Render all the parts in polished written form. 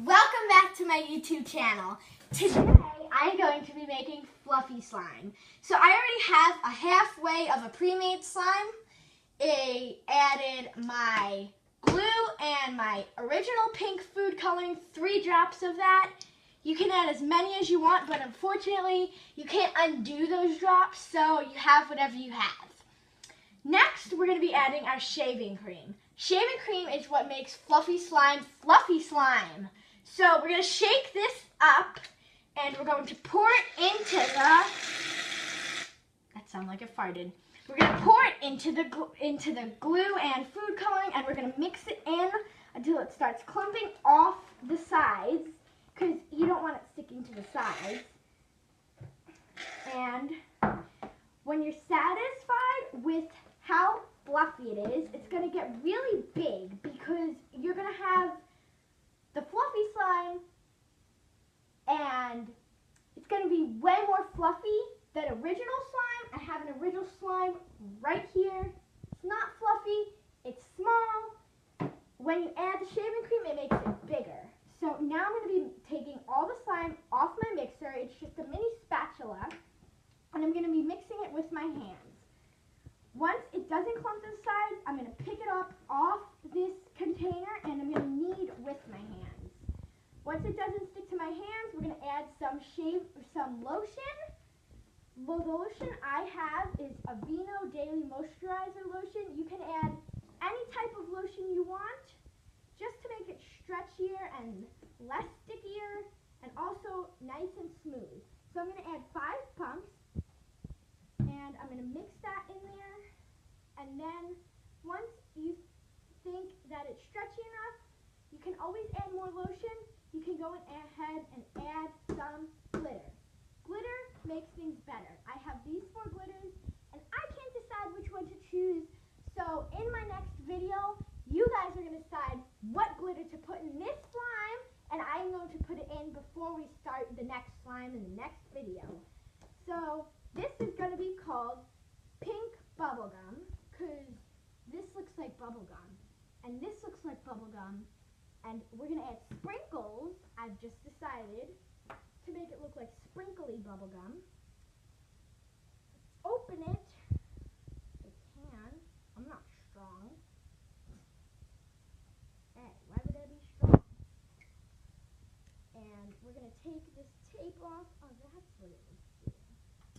welcome back to my YouTube channel. Today I'm going to be making fluffy slime. So I already have a halfway of a pre-made slime. I added my glue and my original pink food coloring, 3 drops of that. You can add as many as you want, but unfortunately you can't undo those drops, so you have whatever you have. Next, we're going to be adding our shaving cream. Shaving cream is what makes fluffy slime fluffy slime. So we're going to shake this up, and we're going to pour it into the... That sounded like it farted. We're going to pour it into the glue and food coloring, and we're going to mix it in until it starts clumping off the sides, because you don't want it sticking to the sides. And when you're satisfied with how fluffy it is, it's going to get really big because you're going to have the fluffy slime and it's going to be way more fluffy than original slime. I have an original slime right here. It's not fluffy, it's small. When you add the shaving cream, it makes it bigger. So now I'm going to be taking all the slime off my mixer. It's just a mini spatula, and I'm going to be mixing it with my hands. Once it doesn't clump to the sides, I'm going to pick it up off this container and I'm going to knead with my hands. Once it doesn't stick to my hands, we're going to add some lotion. The lotion I have is Aveeno Daily Moisturizer Lotion. You can add any type of lotion you want, just to make it stretchier and less stickier and also nice and smooth. So I'm going to add 5 pumps. And I'm going to mix that in there, and then once you think that it's stretchy enough, you can always add more lotion. You can go ahead and add some glitter. Glitter makes things better. I have these 4 glitters, and I can't decide which one to choose, so in my next video, you guys are going to decide what glitter to put in this slime, and I'm going to put it in before we start the next slime in the next video. So this is going to be called Pink Bubblegum, because this looks like bubblegum, and this looks like bubblegum, and we're going to add sprinkles. I've just decided to make it look like sprinkly bubblegum. Let's open it. I can. I'm not strong. Hey, why would I be strong? And we're going to take this tape off. Oh, that's what it was.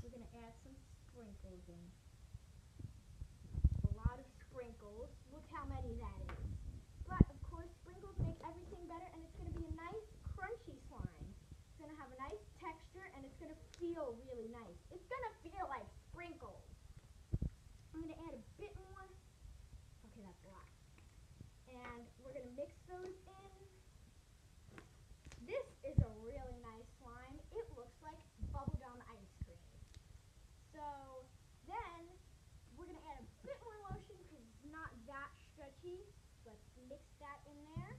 We're going to add some sprinkles in. A lot of sprinkles. Look how many that is. But, of course, sprinkles make everything better, and it's going to be a nice, crunchy slime. It's going to have a nice texture, and it's going to feel really nice. It's going to feel like sprinkles. I'm going to add a bit more. Okay, that's a lot. And we're going to mix those in. This is a really nice slime. It looks like bubblegum ice cream. So then we're going to add a bit more lotion because it's not that stretchy. Let's mix that in there.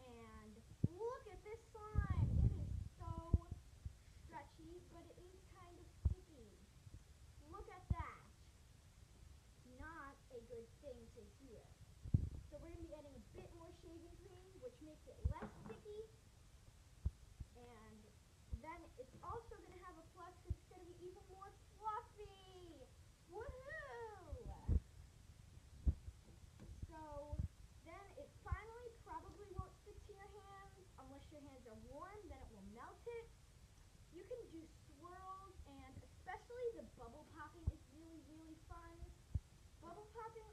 And look at this slime. It is so stretchy, but it is kind of sticky. Look at that. Not a good thing to hear. So we're going to be adding a bit more shaving cream, which makes it less sticky. And then it's also going to have a plus because it's going to be even more fluffy. Woohoo! So then it finally probably won't stick to your hands unless your hands are warm, then it will melt it. You can do swirls, and especially the bubble popping is really, really fun. Bubble popping